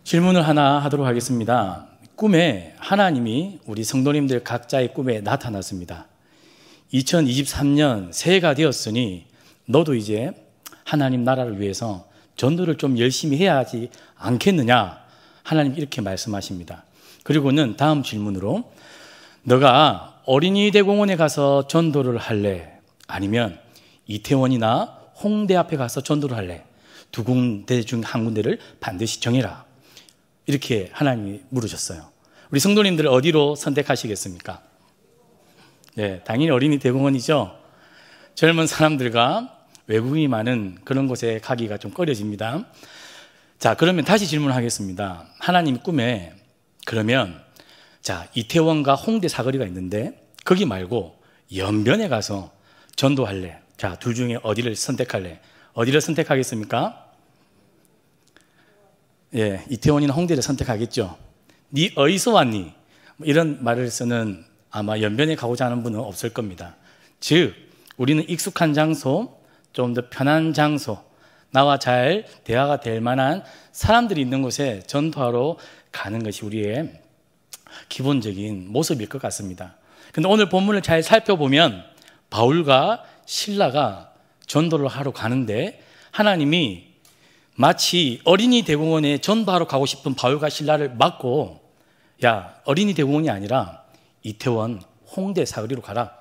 질문을 하나 하도록 하겠습니다. 꿈에 하나님이 우리 성도님들 각자의 꿈에 나타났습니다. 2023년 새해가 되었으니 너도 이제 하나님 나라를 위해서 전도를 좀 열심히 해야 하지 않겠느냐? 하나님 이렇게 말씀하십니다. 그리고는 다음 질문으로 너가 어린이 대공원에 가서 전도를 할래? 아니면 이태원이나 홍대 앞에 가서 전도를 할래? 두 군데 중 한 군데를 반드시 정해라. 이렇게 하나님이 물으셨어요. 우리 성도님들 어디로 선택하시겠습니까? 네, 당연히 어린이 대공원이죠. 젊은 사람들과 외국인이 많은 그런 곳에 가기가 좀 꺼려집니다. 자, 그러면 다시 질문하겠습니다. 하나님 꿈에 그러면 자, 이태원과 홍대 사거리가 있는데 거기 말고 연변에 가서 전도할래? 자, 둘 중에 어디를 선택할래? 어디를 선택하겠습니까? 예, 이태원이나 홍대를 선택하겠죠. 네 어디서 왔니? 이런 말을 쓰는 아마 연변에 가고자 하는 분은 없을 겁니다. 즉, 우리는 익숙한 장소, 좀 더 편한 장소, 나와 잘 대화가 될 만한 사람들이 있는 곳에 전도하러 가는 것이 우리의 기본적인 모습일 것 같습니다. 근데 오늘 본문을 잘 살펴보면 바울과 실라가 전도를 하러 가는데 하나님이 마치 어린이 대공원에 전도하러 가고 싶은 바울과 실라를 막고 야, 어린이 대공원이 아니라 이태원, 홍대 사거리로 가라.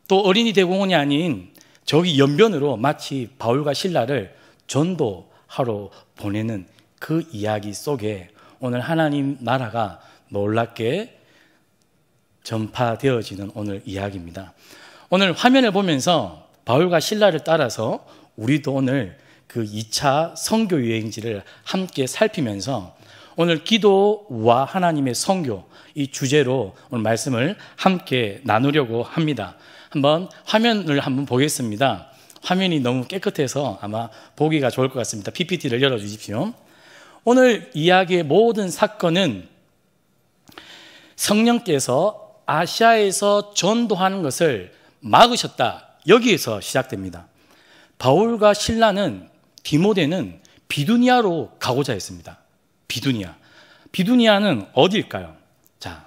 또 어린이 대공원이 아닌 저기 연변으로 마치 바울과 실라를 전도하러 보내는 그 이야기 속에 오늘 하나님 나라가 놀랍게 전파되어지는 오늘 이야기입니다. 오늘 화면을 보면서 바울과 실라를 따라서 우리도 오늘 그 2차 선교 여행지를 함께 살피면서 오늘 기도와 하나님의 선교 이 주제로 오늘 말씀을 함께 나누려고 합니다. 한번 화면을 한번 보겠습니다. 화면이 너무 깨끗해서 아마 보기가 좋을 것 같습니다. PPT를 열어주십시오. 오늘 이야기의 모든 사건은 성령께서 아시아에서 전도하는 것을 막으셨다. 여기에서 시작됩니다. 바울과 실라는 디모데는 비두니아로 가고자 했습니다. 비두니아. 비두니아는 어디일까요? 자,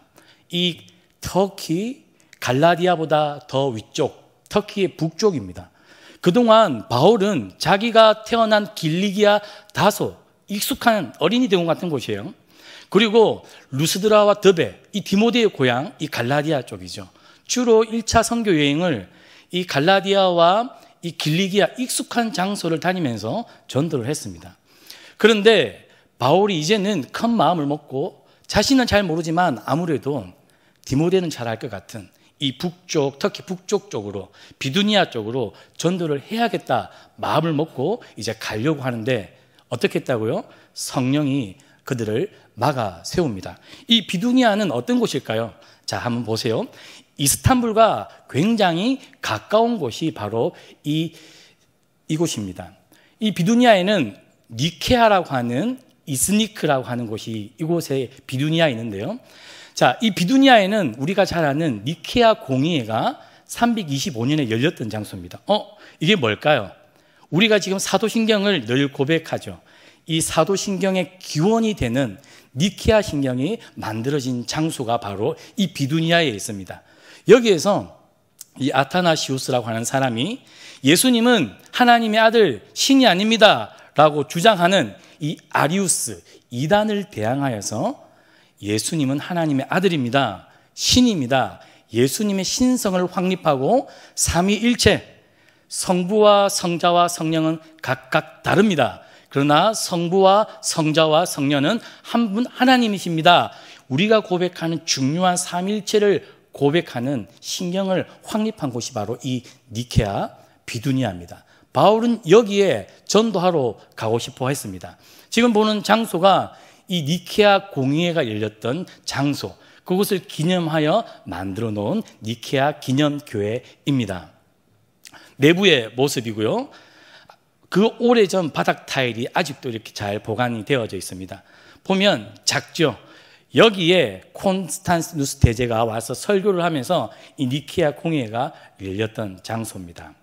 이 터키 갈라디아보다 더 위쪽, 터키의 북쪽입니다. 그동안 바울은 자기가 태어난 길리기아 다소 익숙한 어린이 대공원 같은 곳이에요. 그리고 루스드라와 더베, 이 디모데의 고향, 이 갈라디아 쪽이죠. 주로 1차 선교 여행을 이 갈라디아와 이 길리기아 익숙한 장소를 다니면서 전도를 했습니다. 그런데 바울이 이제는 큰 마음을 먹고 자신은 잘 모르지만 아무래도 디모데는 잘 알 것 같은 이 북쪽, 터키 북쪽 쪽으로 비두니아 쪽으로 전도를 해야겠다 마음을 먹고 이제 가려고 하는데 어떻게 했다고요? 성령이 그들을 막아 세웁니다. 이 비두니아는 어떤 곳일까요? 자, 한번 보세요. 이스탄불과 굉장히 가까운 곳이 바로 이곳입니다. 이 비두니아에는 니케아라고 하는 이스니크라고 하는 곳이 이곳에 비두니아에 있는데요. 자, 이 비두니아에는 우리가 잘 아는 니케아 공의회가 325년에 열렸던 장소입니다. 이게 뭘까요? 우리가 지금 사도신경을 늘 고백하죠. 이 사도신경의 기원이 되는 니케아 신경이 만들어진 장소가 바로 이 비두니아에 있습니다. 여기에서 이 아타나시우스라고 하는 사람이 예수님은 하나님의 아들 신이 아닙니다 라고 주장하는 이 아리우스 이단을 대항하여서 예수님은 하나님의 아들입니다, 신입니다, 예수님의 신성을 확립하고 삼위일체 성부와 성자와 성령은 각각 다릅니다. 그러나 성부와 성자와 성령은 한 분 하나님이십니다. 우리가 고백하는 중요한 삼위일체를 고백하는 신경을 확립한 곳이 바로 이 니케아 비두니아입니다. 바울은 여기에 전도하러 가고 싶어 했습니다. 지금 보는 장소가 이 니케아 공의회가 열렸던 장소, 그곳을 기념하여 만들어 놓은 니케아 기념교회입니다. 내부의 모습이고요. 그 오래전 바닥 타일이 아직도 이렇게 잘 보관이 되어져 있습니다. 보면 작죠. 여기에 콘스탄티누스 대제가 와서 설교를 하면서 이 니케아 공회가 열렸던 장소입니다.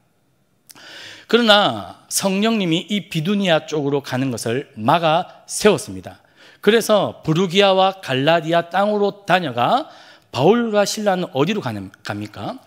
그러나 성령님이 이 비두니아 쪽으로 가는 것을 막아 세웠습니다. 그래서 부르기아와 갈라디아 땅으로 다녀가 바울과 실라는 어디로 갑니까?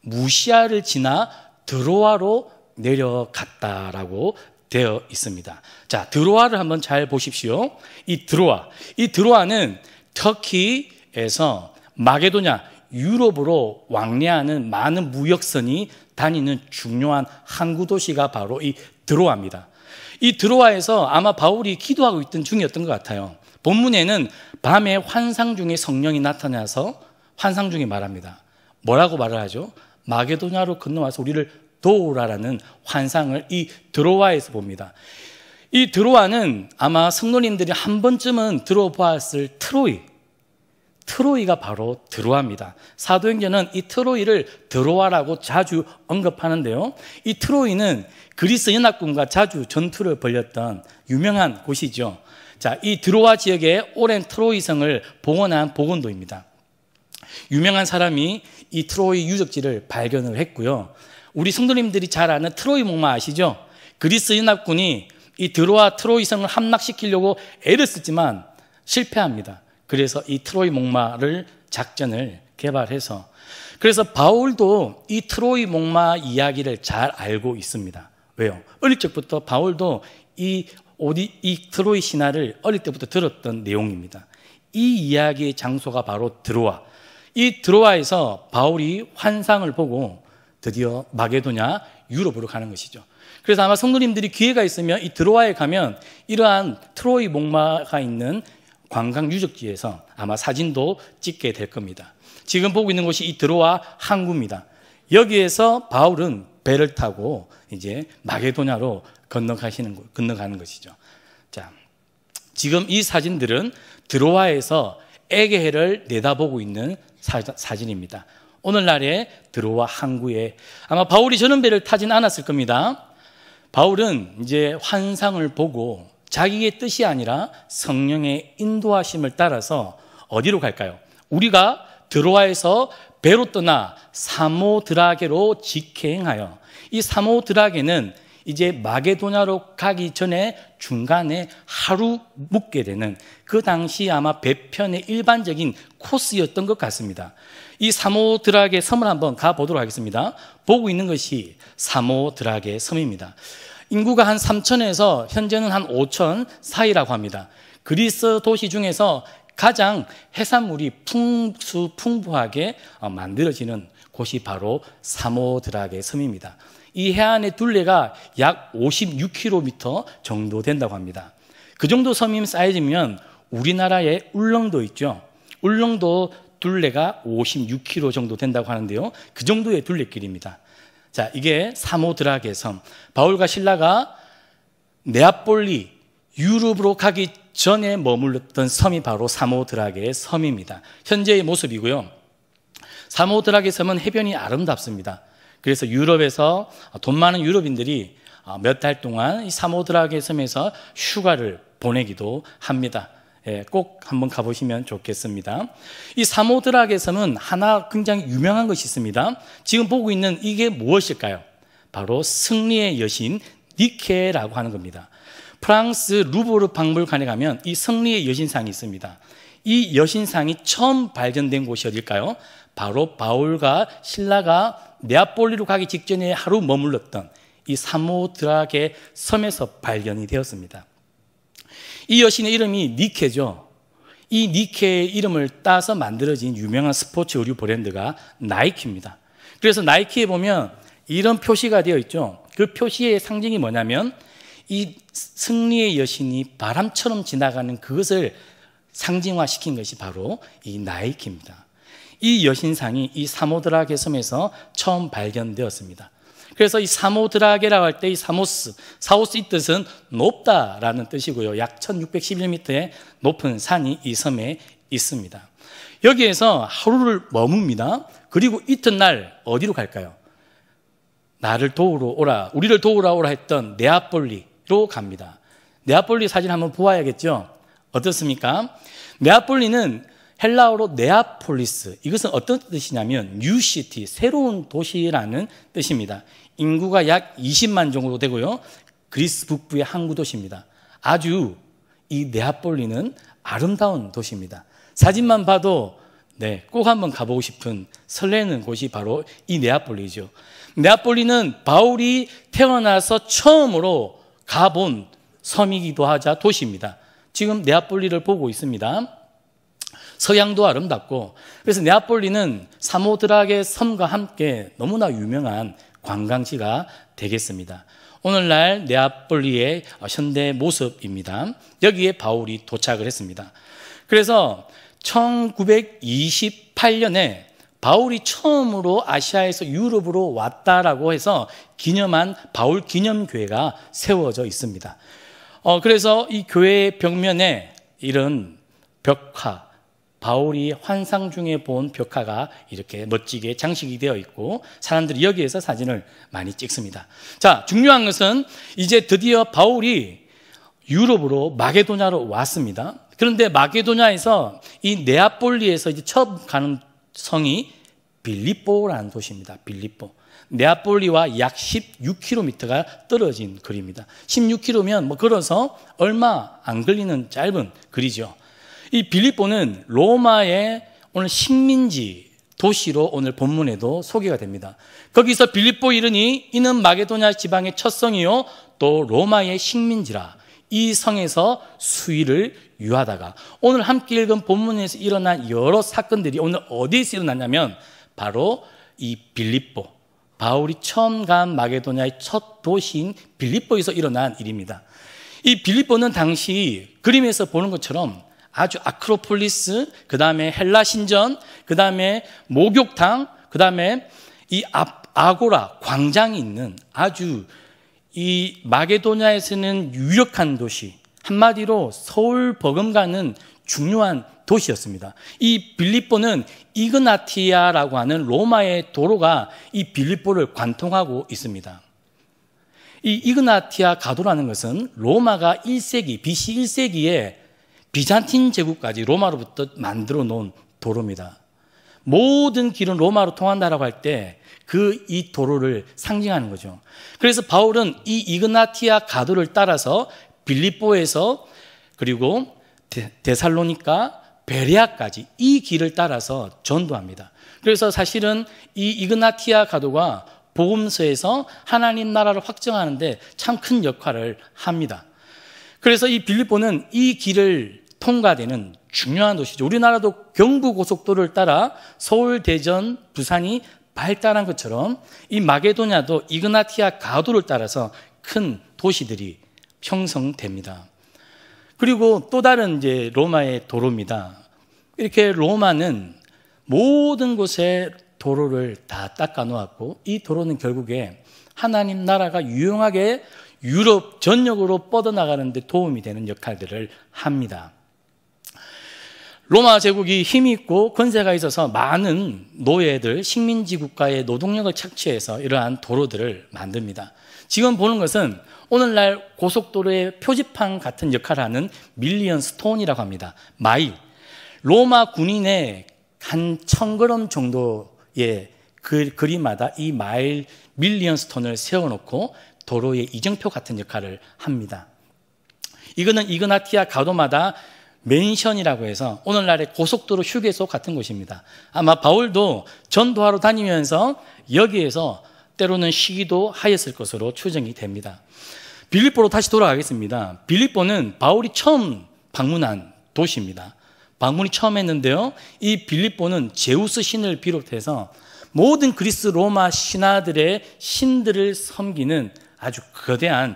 무시아를 지나 드로아로 내려갔다라고 되어 있습니다. 자, 드로아를 한번 잘 보십시오. 이 드로아는 터키에서 마게도냐, 유럽으로 왕래하는 많은 무역선이 다니는 중요한 항구 도시가 바로 이 드로아입니다. 이 드로아에서 아마 바울이 기도하고 있던 중이었던 것 같아요. 본문에는 밤에 환상 중에 성령이 나타나서 환상 중에 말합니다. 뭐라고 말을 하죠? 마게도냐로 건너와서 우리를 도우라라는 환상을 이 드로아에서 봅니다. 이 드로아는 아마 성도님들이 한 번쯤은 들어보았을 트로이가 바로 드로아입니다. 사도행전은 이 트로이를 드로아라고 자주 언급하는데요. 이 트로이는 그리스 연합군과 자주 전투를 벌였던 유명한 곳이죠. 자, 이 드로아 지역에 오랜 트로이성을 봉헌한 봉헌도입니다. 유명한 사람이 이 트로이 유적지를 발견을 했고요. 우리 성도님들이 잘 아는 트로이 목마 아시죠? 그리스 연합군이 이 드로아 트로이성을 함락시키려고 애를 쓰지만 실패합니다. 그래서 이 트로이 목마를 작전을 개발해서, 그래서 바울도 이 트로이 목마 이야기를 잘 알고 있습니다. 왜요? 어릴 적부터 바울도 이 트로이 신화를 어릴 때부터 들었던 내용입니다. 이 이야기의 장소가 바로 드로아. 이 드로아에서 바울이 환상을 보고 드디어 마게도냐, 유럽으로 가는 것이죠. 그래서 아마 성도님들이 기회가 있으면 이 드로아에 가면 이러한 트로이 목마가 있는 관광 유적지에서 아마 사진도 찍게 될 겁니다. 지금 보고 있는 곳이 이 드로아 항구입니다. 여기에서 바울은 배를 타고 이제 마게도냐로 건너가는 것이죠. 자, 지금 이 사진들은 드로아에서 에게해를 내다보고 있는 사진입니다. 오늘날의 드로아 항구에 아마 바울이 저런 배를 타진 않았을 겁니다. 바울은 이제 환상을 보고 자기의 뜻이 아니라 성령의 인도하심을 따라서 어디로 갈까요? 우리가 드로아에서 배로 떠나 사모드라게로 직행하여, 이 사모드라게는 이제 마게도냐로 가기 전에 중간에 하루 묵게 되는, 그 당시 아마 배편의 일반적인 코스였던 것 같습니다. 이 사모드라게 섬을 한번 가보도록 하겠습니다. 보고 있는 것이 사모드라게 섬입니다. 인구가 한 3,000에서 현재는 한 5,000 사이라고 합니다. 그리스 도시 중에서 가장 해산물이 풍부하게 만들어지는 곳이 바로 사모드라게 섬입니다. 이 해안의 둘레가 약 56km 정도 된다고 합니다. 그 정도 섬임 사이즈면 우리나라의 울릉도 있죠. 울릉도 둘레가 56km 정도 된다고 하는데요. 그 정도의 둘레길입니다. 자, 이게 사모드라게 섬. 바울과 실라가 네아폴리, 유럽으로 가기 전에 머물렀던 섬이 바로 사모드라게 섬입니다. 현재의 모습이고요. 사모드라게 섬은 해변이 아름답습니다. 그래서 유럽에서 돈 많은 유럽인들이 몇 달 동안 이 사모드라게 섬에서 휴가를 보내기도 합니다. 꼭 한번 가보시면 좋겠습니다. 이 사모드라게 섬은 하나 굉장히 유명한 것이 있습니다. 지금 보고 있는 이게 무엇일까요? 바로 승리의 여신 니케라고 하는 겁니다. 프랑스 루브르 박물관에 가면 이 승리의 여신상이 있습니다. 이 여신상이 처음 발견된 곳이 어딜까요? 바로 바울과 실라가 네아폴리로 가기 직전에 하루 머물렀던 이 사모드라게 섬에서 발견이 되었습니다. 이 여신의 이름이 니케죠. 이 니케의 이름을 따서 만들어진 유명한 스포츠 의류 브랜드가 나이키입니다. 그래서 나이키에 보면 이런 표시가 되어 있죠. 그 표시의 상징이 뭐냐면 이 승리의 여신이 바람처럼 지나가는 그것을 상징화시킨 것이 바로 이 나이키입니다. 이 여신상이 이 사모드라게 섬에서 처음 발견되었습니다. 그래서 이 사모드라게라고 할 때 이 사우스 이 뜻은 높다라는 뜻이고요. 약 1611m의 높은 산이 이 섬에 있습니다. 여기에서 하루를 머뭅니다. 그리고 이튿날 어디로 갈까요? 우리를 도우러 오라 했던 네아폴리로 갑니다. 네아폴리 사진 한번 보아야겠죠? 어떻습니까? 네아폴리는 헬라어로 네아폴리스, 이것은 어떤 뜻이냐면 뉴시티, 새로운 도시라는 뜻입니다. 인구가 약 20만 정도 되고요. 그리스 북부의 항구 도시입니다. 아주 이 네아폴리는 아름다운 도시입니다. 사진만 봐도 꼭 한번 가보고 싶은 설레는 곳이 바로 이 네아폴리죠. 네아폴리는 바울이 태어나서 처음으로 가본 섬이기도 하자 도시입니다. 지금 네아폴리를 보고 있습니다. 서양도 아름답고, 그래서 네아폴리는 사모드락의 섬과 함께 너무나 유명한 관광지가 되겠습니다. 오늘날 네아폴리의 현대 모습입니다. 여기에 바울이 도착을 했습니다. 그래서 1928년에 바울이 처음으로 아시아에서 유럽으로 왔다라고 해서 기념한 바울 기념교회가 세워져 있습니다. 그래서 이 교회 벽면에 이런 벽화, 바울이 환상 중에 본 벽화가 이렇게 멋지게 장식이 되어 있고 사람들이 여기에서 사진을 많이 찍습니다. 자, 중요한 것은 이제 드디어 바울이 유럽으로 마게도냐로 왔습니다. 그런데 마게도냐에서 이 네아폴리에서 이제 처음 가는 성이 빌립보라는 도시입니다. 빌립보. 네아폴리와 약 16km가 떨어진 거리입니다. 16km면 뭐 걸어서 얼마 안 걸리는 짧은 거리죠. 이 빌립보는 로마의 오늘 식민지 도시로 오늘 본문에도 소개가 됩니다. 거기서 빌립보 이르니 이는 마게도냐 지방의 첫 성이요 또 로마의 식민지라. 이 성에서 수위를 유하다가, 오늘 함께 읽은 본문에서 일어난 여러 사건들이 오늘 어디에서 일어났냐면 바로 이 빌립보, 바울이 처음 간 마게도냐의 첫 도시인 빌립보에서 일어난 일입니다. 이 빌립보는 당시 그림에서 보는 것처럼 아주 아크로폴리스, 그 다음에 헬라 신전, 그 다음에 목욕탕, 그 다음에 이 아고라, 광장이 있는 아주 이 마게도냐에서는 유력한 도시, 한마디로 서울 버금가는 중요한 도시였습니다. 이 빌립보는 이그나티아라고 하는 로마의 도로가 이 빌립보를 관통하고 있습니다. 이 이그나티아 가도라는 것은 로마가 1세기, BC 1세기에 비잔틴 제국까지 로마로부터 만들어 놓은 도로입니다. 모든 길은 로마로 통한다라고 할 때 이 도로를 상징하는 거죠. 그래서 바울은 이 이그나티아 가도를 따라서 빌립보에서 그리고 데살로니가, 베레아까지 이 길을 따라서 전도합니다. 그래서 사실은 이 이그나티아 가도가 복음서에서 하나님 나라를 확정하는데 참 큰 역할을 합니다. 그래서 이 빌립보는 이 길을 통과되는 중요한 도시죠. 우리나라도 경부고속도로를 따라 서울, 대전, 부산이 발달한 것처럼 이 마게도냐도 이그나티아 가도를 따라서 큰 도시들이 형성됩니다. 그리고 또 다른 이제 로마의 도로입니다. 이렇게 로마는 모든 곳에 도로를 다 닦아 놓았고, 이 도로는 결국에 하나님 나라가 유용하게 유럽 전역으로 뻗어나가는 데 도움이 되는 역할들을 합니다. 로마 제국이 힘이 있고 권세가 있어서 많은 노예들, 식민지 국가의 노동력을 착취해서 이러한 도로들을 만듭니다. 지금 보는 것은 오늘날 고속도로의 표지판 같은 역할을 하는 밀리언 스톤이라고 합니다. 마일. 로마 군인의 한 1000걸음 정도의 거리마다 이 마일 밀리언 스톤을 세워놓고 도로의 이정표 같은 역할을 합니다. 이거는 이그나티아 가도마다 맨션이라고 해서 오늘날의 고속도로 휴게소 같은 곳입니다. 아마 바울도 전도하러 다니면서 여기에서 때로는 쉬기도 하였을 것으로 추정이 됩니다. 빌립보로 다시 돌아가겠습니다. 빌립보는 바울이 처음 방문한 도시입니다. 방문이 처음 했는데요, 이 빌립보는 제우스 신을 비롯해서 모든 그리스 로마 신하들의 신들을 섬기는 아주 거대한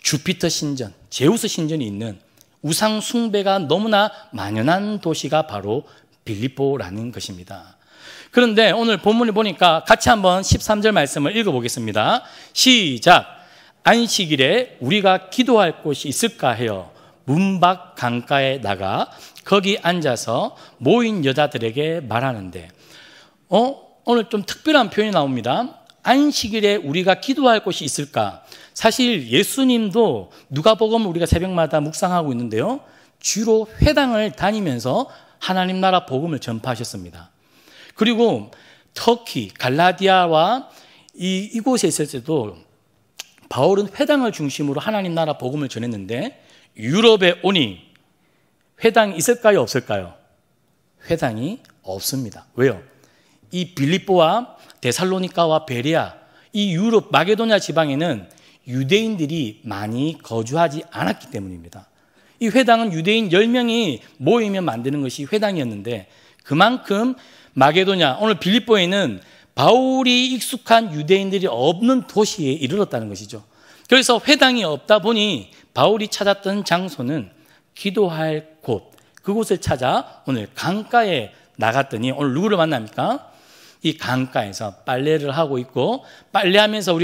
주피터 신전, 제우스 신전이 있는 우상 숭배가 너무나 만연한 도시가 바로 빌립보라는 것입니다. 그런데 오늘 본문을 보니까 같이 한번 13절 말씀을 읽어보겠습니다. 시작. 안식일에 우리가 기도할 곳이 있을까 해요. 문 밖 강가에 나가 거기 앉아서 모인 여자들에게 말하는데, 오늘 좀 특별한 표현이 나옵니다. 안식일에 우리가 기도할 곳이 있을까? 사실 예수님도 누가복음을 우리가 새벽마다 묵상하고 있는데요, 주로 회당을 다니면서 하나님 나라 복음을 전파하셨습니다. 그리고 터키, 갈라디아와 이곳에 있을 때도 바울은 회당을 중심으로 하나님 나라 복음을 전했는데, 유럽에 오니 회당이 있을까요? 없을까요? 회당이 없습니다. 왜요? 이 빌립보와 데살로니가와 베레아, 이 유럽 마게도냐 지방에는 유대인들이 많이 거주하지 않았기 때문입니다. 이 회당은 유대인 10명이 모이면 만드는 것이 회당이었는데 그만큼 마게도냐, 오늘 빌립보에는 바울이 익숙한 유대인들이 없는 도시에 이르렀다는 것이죠. 그래서 회당이 없다 보니 바울이 찾았던 장소는 기도할 곳, 그곳을 찾아 오늘 강가에 나갔더니 오늘 누구를 만납니까? 이 강가에서 빨래를 하고 있고, 빨래하면서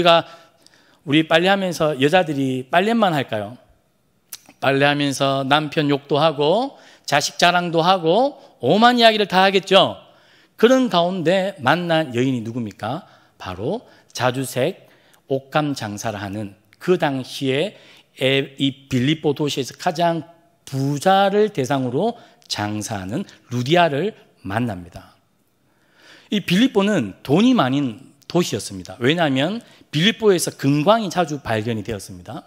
우리 빨래하면서 여자들이 빨래만 할까요? 빨래하면서 남편 욕도 하고 자식 자랑도 하고 오만 이야기를 다 하겠죠. 그런 가운데 만난 여인이 누굽니까? 바로 자주색 옷감 장사를 하는 그 당시에 이 빌립보 도시에서 가장 부자를 대상으로 장사하는 루디아를 만납니다. 이 빌립보는 돈이 많은 도시였습니다. 왜냐하면 빌립보에서 금광이 자주 발견이 되었습니다.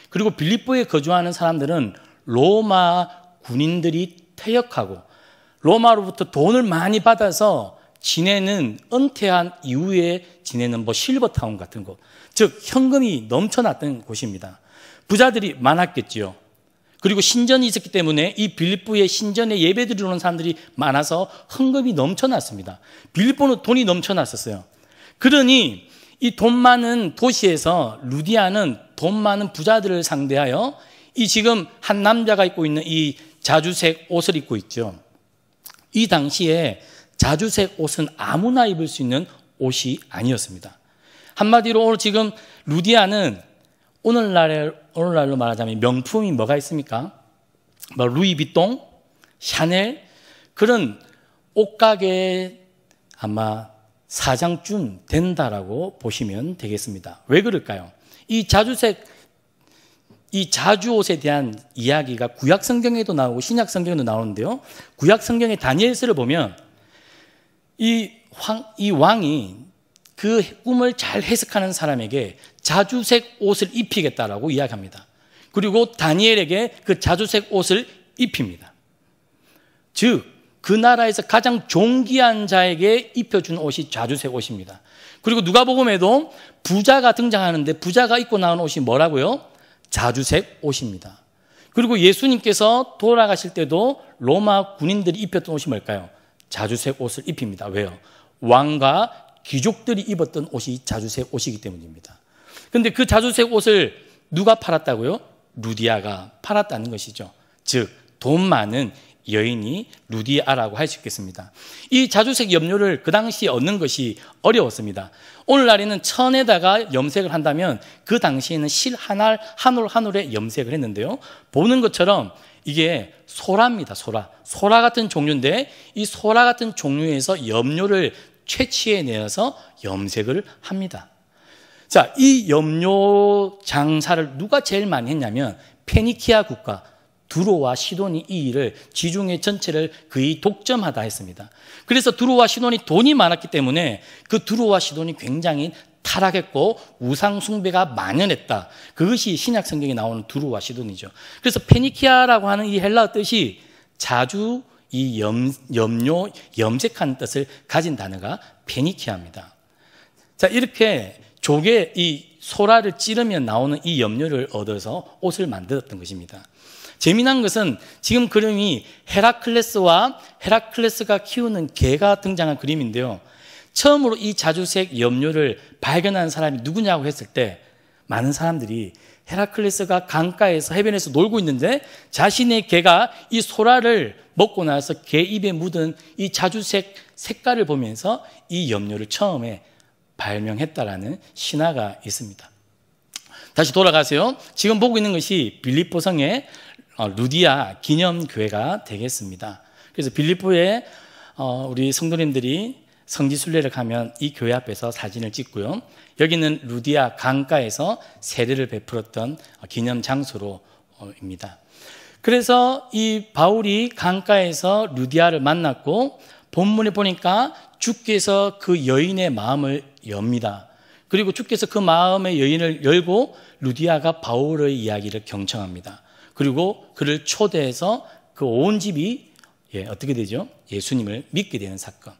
그리고 빌립보에 거주하는 사람들은 로마 군인들이 퇴역하고 로마로부터 돈을 많이 받아서 지내는, 은퇴한 이후에 지내는 실버타운 같은 곳, 즉 현금이 넘쳐났던 곳입니다. 부자들이 많았겠지요. 그리고 신전이 있었기 때문에 이 빌립보의 신전에 예배드리러 오는 사람들이 많아서 헌금이 넘쳐났습니다. 빌립보는 돈이 넘쳐났었어요. 그러니 이 돈 많은 도시에서 루디아는 돈 많은 부자들을 상대하여 이 지금 한 남자가 입고 있는 이 자주색 옷을 입고 있죠. 이 당시에 자주색 옷은 아무나 입을 수 있는 옷이 아니었습니다. 한마디로 오늘 지금 루디아는 오늘날로 말하자면 명품이 뭐가 있습니까? 루이비통, 샤넬, 그런 옷가게 아마 사장쯤 된다라고 보시면 되겠습니다. 왜 그럴까요? 이 자주옷에 대한 이야기가 구약 성경에도 나오고 신약 성경에도 나오는데요. 구약 성경의 다니엘서를 보면 이 왕이 그 꿈을 잘 해석하는 사람에게 자주색 옷을 입히겠다라고 이야기합니다. 그리고 다니엘에게 그 자주색 옷을 입힙니다. 즉, 그 나라에서 가장 존귀한 자에게 입혀준 옷이 자주색 옷입니다. 그리고 누가복음에도 부자가 등장하는데 부자가 입고 나온 옷이 뭐라고요? 자주색 옷입니다. 그리고 예수님께서 돌아가실 때도 로마 군인들이 입혔던 옷이 뭘까요? 자주색 옷을 입힙니다. 왜요? 왕과 귀족들이 입었던 옷이 자주색 옷이기 때문입니다. 그런데 그 자주색 옷을 누가 팔았다고요? 루디아가 팔았다는 것이죠. 즉, 돈 많은 여인이 루디아라고 할 수 있겠습니다. 이 자주색 염료를 그 당시에 얻는 것이 어려웠습니다. 오늘날에는 천에다가 염색을 한다면 그 당시에는 실 한 올에 염색을 했는데요. 보는 것처럼 이게 소라입니다. 소라 같은 종류인데 이 소라 같은 종류에서 염료를 채취해내어서 염색을 합니다. 자, 이 염료 장사를 누가 제일 많이 했냐면 페니키아 국가 두로와 시돈이 이 일을 지중해 전체를 거의 독점하다 했습니다. 그래서 두로와 시돈이 돈이 많았기 때문에 그 두로와 시돈이 굉장히 타락했고 우상 숭배가 만연했다. 그것이 신약 성경에 나오는 두로와 시돈이죠. 그래서 페니키아라고 하는 이 헬라어 뜻이 자주 이 염료, 염색하는 뜻을 가진 단어가 페니키아입니다. 자, 이렇게 조개 이 소라를 찌르면 나오는 이 염료를 얻어서 옷을 만들었던 것입니다. 재미난 것은 지금 그림이 헤라클레스가 키우는 개가 등장한 그림인데요. 처음으로 이 자주색 염료를 발견한 사람이 누구냐고 했을 때 많은 사람들이 헤라클레스가 강가에서 해변에서 놀고 있는데 자신의 개가 이 소라를 먹고 나서 개 입에 묻은 이 자주색 색깔을 보면서 이 염료를 처음에 발명했다라는 신화가 있습니다. 다시 돌아가세요. 지금 보고 있는 것이 빌립보성의 루디아 기념교회가 되겠습니다. 그래서 빌립보에 우리 성도님들이 성지순례를 가면 이 교회 앞에서 사진을 찍고요. 여기는 루디아 강가에서 세례를 베풀었던 기념 장소로입니다. 그래서 이 바울이 강가에서 루디아를 만났고 본문에 보니까 주께서 그 여인의 마음을 엽니다. 그리고 주께서 그 마음의 여인을 열고 루디아가 바울의 이야기를 경청합니다. 그리고 그를 초대해서 그 온 집이 어떻게 되죠? 예수님을 믿게 되는 사건.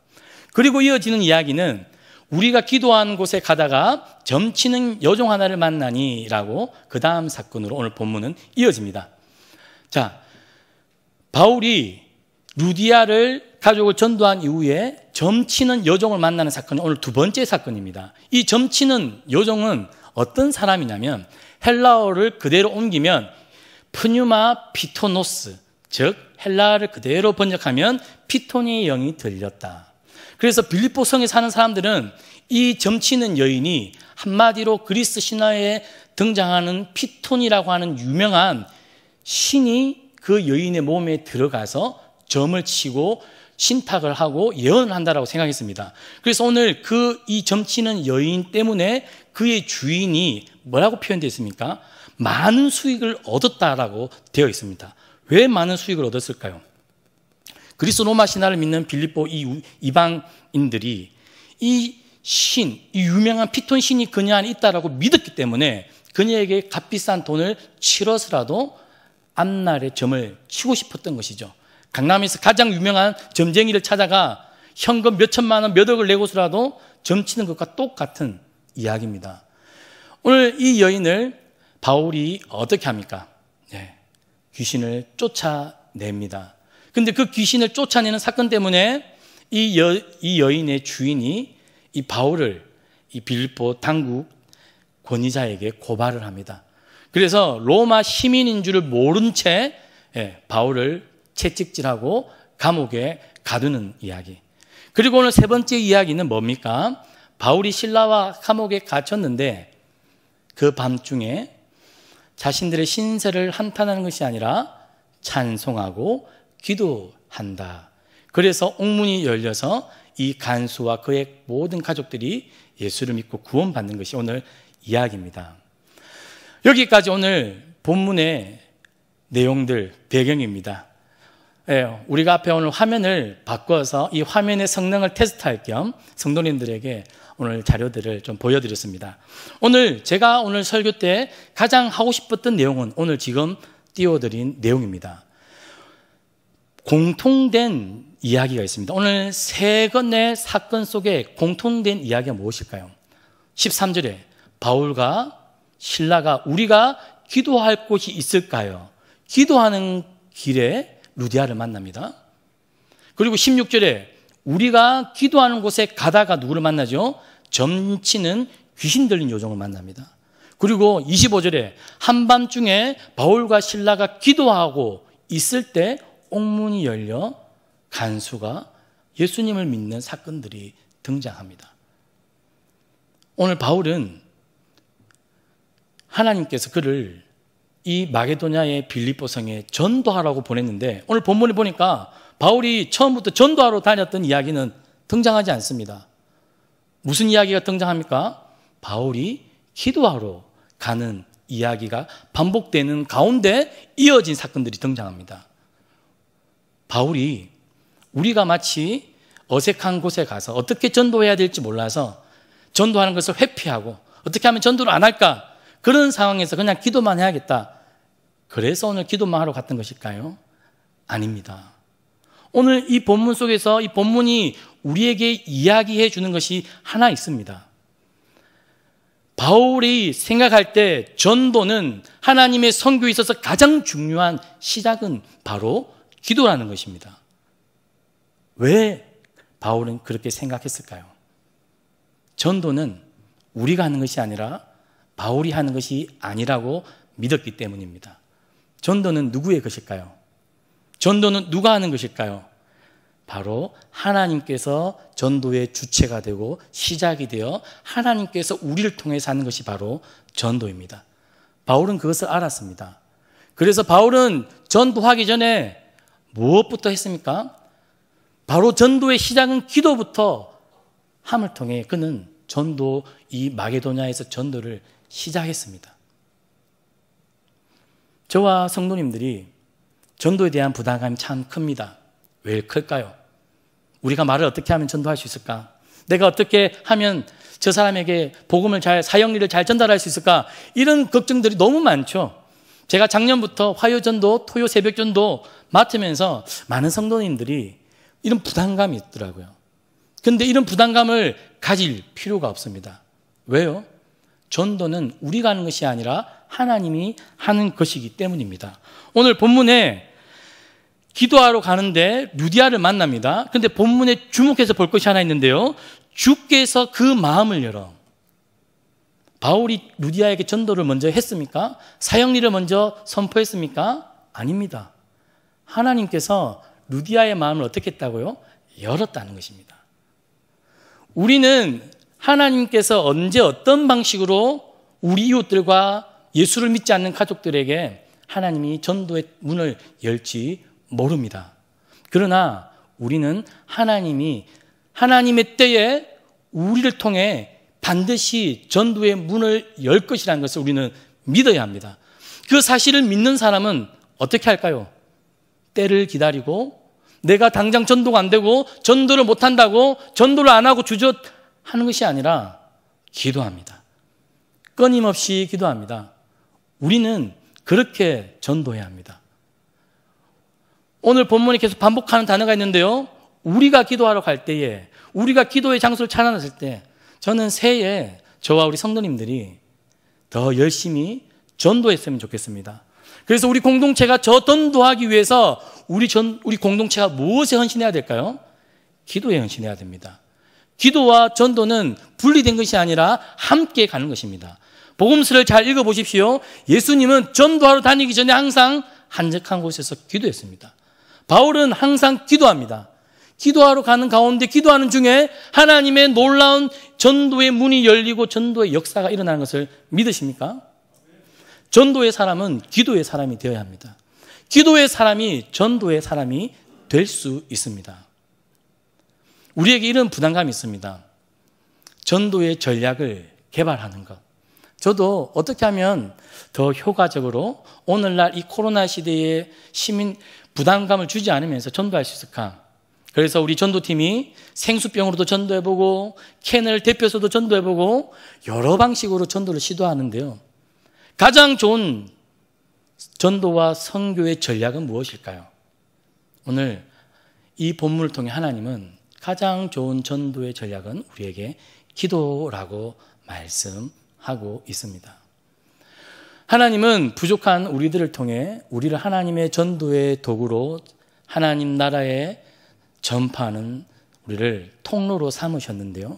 그리고 이어지는 이야기는 우리가 기도하는 곳에 가다가 점치는 여종 하나를 만나니라고 그 다음 사건으로 오늘 본문은 이어집니다. 자, 바울이 루디아를 가족을 전도한 이후에 점치는 여종을 만나는 사건이 오늘 두 번째 사건입니다. 이 점치는 여종은 어떤 사람이냐면 헬라어를 그대로 옮기면 프뉴마 피토노스, 즉 헬라어를 그대로 번역하면 피토니의 영이 들렸다. 그래서 빌립보 성에 사는 사람들은 이 점치는 여인이 한마디로 그리스 신화에 등장하는 피톤이라고 하는 유명한 신이 그 여인의 몸에 들어가서 점을 치고 신탁을 하고 예언을 한다라고 생각했습니다. 그래서 오늘 이 점치는 여인 때문에 그의 주인이 뭐라고 표현되어 있습니까? 많은 수익을 얻었다라고 되어 있습니다. 왜 많은 수익을 얻었을까요? 그리스 로마 신화를 믿는 빌립보 이방인들이 이 유명한 피톤 신이 그녀 안에 있다라고 믿었기 때문에 그녀에게 값비싼 돈을 치러서라도 앞날에 점을 치고 싶었던 것이죠. 강남에서 가장 유명한 점쟁이를 찾아가 현금 몇 천만 원, 몇 억을 내고서라도 점치는 것과 똑같은 이야기입니다. 오늘 이 여인을 바울이 어떻게 합니까? 귀신을 쫓아냅니다. 근데 그 귀신을 쫓아내는 사건 때문에 이 여인의 주인이 이 바울을 이 빌립보 당국 권위자에게 고발을 합니다. 그래서 로마 시민인 줄을 모른 채 바울을 채찍질하고 감옥에 가두는 이야기. 그리고 오늘 세 번째 이야기는 뭡니까? 바울이 신라와 감옥에 갇혔는데 그 밤중에 자신들의 신세를 한탄하는 것이 아니라 찬송하고 기도한다. 그래서 옥문이 열려서 이 간수와 그의 모든 가족들이 예수를 믿고 구원받는 것이 오늘 이야기입니다. 여기까지 오늘 본문의 내용들, 배경입니다. 우리가 앞에 오늘 화면을 바꿔서 이 화면의 성능을 테스트할 겸 성도님들에게 오늘 자료들을 좀 보여드렸습니다. 제가 오늘 설교 때 가장 하고 싶었던 내용은 오늘 지금 띄워드린 내용입니다. 공통된 이야기가 있습니다. 오늘 세 건의 사건 속에 공통된 이야기가 무엇일까요? 13절에 바울과 실라가 우리가 기도할 곳이 있을까요? 기도하는 길에 루디아를 만납니다. 그리고 16절에 우리가 기도하는 곳에 가다가 누구를 만나죠? 점치는 귀신 들린 여종을 만납니다. 그리고 25절에 한밤중에 바울과 실라가 기도하고 있을 때 옥문이 열려 간수가 예수님을 믿는 사건들이 등장합니다. 오늘 바울은 하나님께서 그를 이 마게도냐의 빌립보 성에 전도하라고 보냈는데 오늘 본문에 보니까 바울이 처음부터 전도하러 다녔던 이야기는 등장하지 않습니다. 무슨 이야기가 등장합니까? 바울이 기도하러 가는 이야기가 반복되는 가운데 이어진 사건들이 등장합니다. 바울이 우리가 마치 어색한 곳에 가서 어떻게 전도해야 될지 몰라서 전도하는 것을 회피하고 어떻게 하면 전도를 안 할까? 그런 상황에서 그냥 기도만 해야겠다. 그래서 오늘 기도만 하러 갔던 것일까요? 아닙니다. 오늘 이 본문 속에서 이 본문이 우리에게 이야기해 주는 것이 하나 있습니다. 바울이 생각할 때 전도는 하나님의 선교에 있어서 가장 중요한 시작은 바로 기도라는 것입니다. 왜 바울은 그렇게 생각했을까요? 전도는 우리가 하는 것이 아니라 바울이 하는 것이 아니라고 믿었기 때문입니다. 전도는 누구의 것일까요? 전도는 누가 하는 것일까요? 바로 하나님께서 전도의 주체가 되고 시작이 되어 하나님께서 우리를 통해서 하는 것이 바로 전도입니다. 바울은 그것을 알았습니다. 그래서 바울은 전도하기 전에 무엇부터 했습니까? 바로 전도의 시작은 기도부터 함을 통해 그는 이 마게도냐에서 전도를 시작했습니다. 저와 성도님들이 전도에 대한 부담감이 참 큽니다. 왜 클까요? 우리가 말을 어떻게 하면 전도할 수 있을까? 내가 어떻게 하면 저 사람에게 복음을 사형리를 잘 전달할 수 있을까? 이런 걱정들이 너무 많죠. 제가 작년부터 화요전도, 토요 새벽전도 맡으면서 많은 성도님들이 이런 부담감이 있더라고요. 그런데 이런 부담감을 가질 필요가 없습니다. 왜요? 전도는 우리가 하는 것이 아니라 하나님이 하는 것이기 때문입니다. 오늘 본문에 기도하러 가는데 루디아를 만납니다. 그런데 본문에 주목해서 볼 것이 하나 있는데요. 주께서 그 마음을 열어. 바울이 루디아에게 전도를 먼저 했습니까? 사형리를 먼저 선포했습니까? 아닙니다. 하나님께서 루디아의 마음을 어떻게 했다고요? 열었다는 것입니다. 우리는 하나님께서 언제 어떤 방식으로 우리 이웃들과 예수를 믿지 않는 가족들에게 하나님이 전도의 문을 열지 모릅니다. 그러나 우리는 하나님이 하나님의 때에 우리를 통해 반드시 전도의 문을 열 것이라는 것을 우리는 믿어야 합니다. 그 사실을 믿는 사람은 어떻게 할까요? 때를 기다리고 내가 당장 전도가 안 되고 전도를 못 한다고 전도를 안 하고 주저하는 것이 아니라 기도합니다. 끊임없이 기도합니다. 우리는 그렇게 전도해야 합니다. 오늘 본문에 계속 반복하는 단어가 있는데요. 우리가 기도하러 갈 때에, 우리가 기도의 장소를 찾아놨을 때, 저는 새해 저와 우리 성도님들이 더 열심히 전도했으면 좋겠습니다. 그래서 우리 공동체가 저 전도하기 위해서 우리 공동체가 무엇에 헌신해야 될까요? 기도에 헌신해야 됩니다. 기도와 전도는 분리된 것이 아니라 함께 가는 것입니다. 복음서를 잘 읽어보십시오. 예수님은 전도하러 다니기 전에 항상 한적한 곳에서 기도했습니다. 바울은 항상 기도합니다. 기도하러 가는 가운데 기도하는 중에 하나님의 놀라운 전도의 문이 열리고 전도의 역사가 일어나는 것을 믿으십니까? 전도의 사람은 기도의 사람이 되어야 합니다. 기도의 사람이 전도의 사람이 될 수 있습니다. 우리에게 이런 부담감이 있습니다. 전도의 전략을 개발하는 것. 저도 어떻게 하면 더 효과적으로 오늘날 이 코로나 시대에 시민 부담감을 주지 않으면서 전도할 수 있을까? 그래서 우리 전도팀이 생수병으로도 전도해보고 캔을 데펴서도 전도해보고 여러 방식으로 전도를 시도하는데요. 가장 좋은 전도와 선교의 전략은 무엇일까요? 오늘 이 본문을 통해 하나님은 가장 좋은 전도의 전략은 우리에게 기도라고 말씀하고 있습니다. 하나님은 부족한 우리들을 통해 우리를 하나님의 전도의 도구로 하나님 나라에 전파하는 우리를 통로로 삼으셨는데요.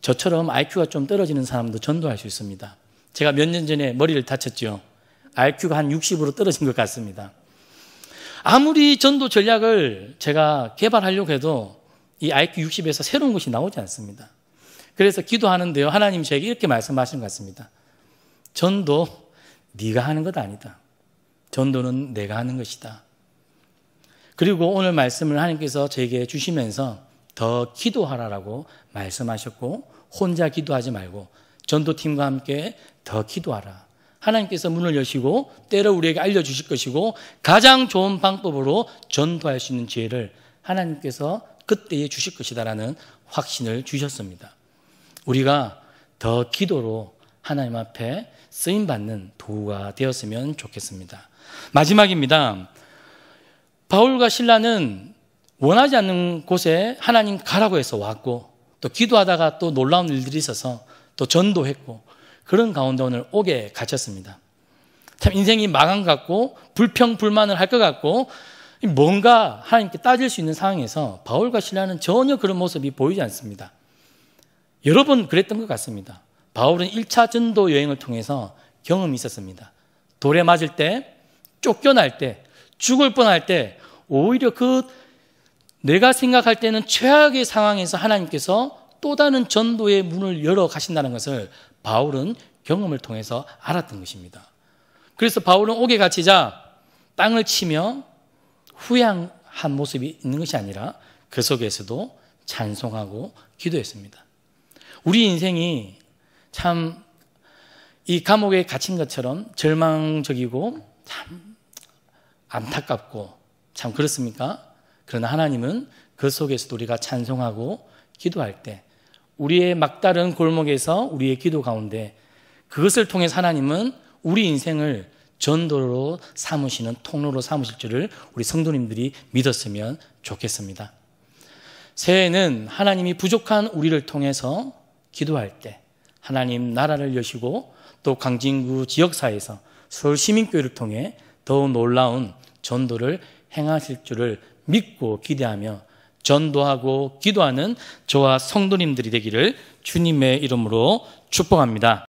저처럼 IQ가 좀 떨어지는 사람도 전도할 수 있습니다. 제가 몇 년 전에 머리를 다쳤죠. IQ가 한 60으로 떨어진 것 같습니다. 아무리 전도 전략을 제가 개발하려고 해도 이 IQ 60에서 새로운 것이 나오지 않습니다. 그래서 기도하는데요. 하나님 저에게 이렇게 말씀하시는 것 같습니다. 전도 네가 하는 것 아니다. 전도는 내가 하는 것이다. 그리고 오늘 말씀을 하나님께서 저에게 주시면서 더 기도하라라고 말씀하셨고 혼자 기도하지 말고 전도팀과 함께 더 기도하라. 하나님께서 문을 여시고 때로 우리에게 알려주실 것이고 가장 좋은 방법으로 전도할 수 있는 지혜를 하나님께서 그때에 주실 것이다라는 확신을 주셨습니다. 우리가 더 기도로 하나님 앞에 쓰임받는 도구가 되었으면 좋겠습니다. 마지막입니다. 바울과 실라는 원하지 않는 곳에 하나님 가라고 해서 왔고 또 기도하다가 또 놀라운 일들이 있어서 또 전도했고 그런 가운데 오늘 옥에 갇혔습니다. 참 인생이 망한 것 같고 불평불만을 할 것 같고 뭔가 하나님께 따질 수 있는 상황에서 바울과 실라는 전혀 그런 모습이 보이지 않습니다. 여러 번 그랬던 것 같습니다. 바울은 1차 전도 여행을 통해서 경험이 있었습니다. 돌에 맞을 때, 쫓겨날 때, 죽을 뻔할 때 오히려 내가 생각할 때는 최악의 상황에서 하나님께서 또 다른 전도의 문을 열어 가신다는 것을 바울은 경험을 통해서 알았던 것입니다. 그래서 바울은 옥에 갇히자 땅을 치며 후회한 모습이 있는 것이 아니라 그 속에서도 찬송하고 기도했습니다. 우리 인생이 참 이 감옥에 갇힌 것처럼 절망적이고 참 안타깝고 참 그렇습니까? 그러나 하나님은 그 속에서도 우리가 찬송하고 기도할 때 우리의 막다른 골목에서 우리의 기도 가운데 그것을 통해서 하나님은 우리 인생을 전도로 삼으시는 통로로 삼으실 줄을 우리 성도님들이 믿었으면 좋겠습니다. 새해에는 하나님이 부족한 우리를 통해서 기도할 때 하나님 나라를 여시고 또 광진구 지역사회에서 서울시민교회를 통해 더 놀라운 전도를 행하실 줄을 믿고 기대하며 전도하고 기도하는 저와 성도님들이 되기를 주님의 이름으로 축복합니다.